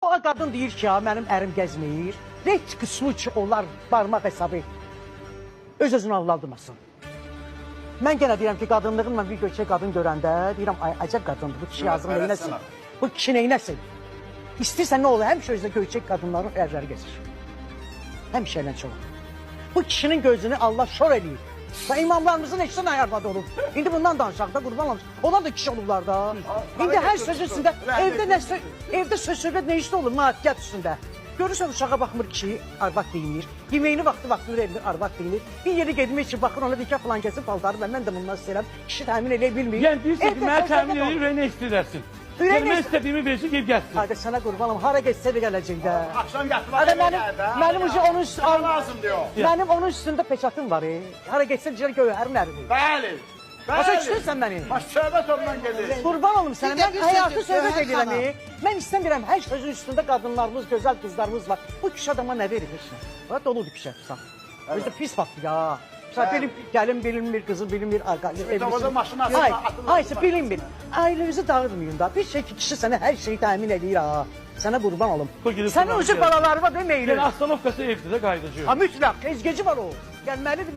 O qadın deyir ki, ha, mənim ərim gəzməyir. Heç qısmı ki, onlar barmaq hesabı öz-özünü aldırmasın. Mən genə deyirəm ki, qadınlığın mən bir göçək qadın görəndə, deyirəm, ay, acaq qadındır, bu kişi yazıq neynəsin? Bu kişi neynəsin? İstəyirsən nə olur? Həmişə özdə göçək qadınların ərləri gəzir. Həmişə elə çox. Bu kişinin gözünü Allah şor eləyir. Və imamlarımızın eşidən ayarladı olub. İndi bundan danışaq da, qurban olmuş. Onlar da kişi olublar da. İndi hər söz üstündə, evdə söz-söhbət nə işdə olur, maddiyyat üstündə. Görürsən, uşağa baxmır ki, arvad deyinir. Yeməyini vaxtı vermir, arvad deyinir. Bir yeri gedmək üçün baxır, ona deyir ki, filan kəsin paltarı və mən də bundan istəyirəm. Kişi təmin edə bilmir. Yəni deyirsən ki, mənə təmin edir, ürəyinə istəyirəsin. Yəni mən istədiyimi versin, gel gəlsin. Hadi sana qurbanım, hara geçsə də gələcək də. Akşam gətirmə. Mənim onun üstündə lazım diyor. Mənim onun üstündə peçatım var. Hara geçsə deyir göyərin əridir. Bəli. Başa düşürsən məni? Baş söhbət ondan gedir. Qurban olum sənə, mən həyatı söhbət edirəm. Mən istəmirəm, hər sözün üstündə qadınlarımız, gözəl qızlarımız var. Bu kişi adama nə verir heç nə? Və doludur kişi. Özdə pis vaxtı ya. Gəlin bilinmir, qızı bilinmir, Davada maşını Hayır, bilinmir. Ailemizi dağıtmayın da. Bir şey ki, kişi sənə hər şeyi təmin edir ha. Sənə qurban olum. Sənin ucu balaları var deməyir. Yəni Astanovkası evdə də qaydacı yox. Ha, mütləq, ezgeci var o. Gəlməlidir.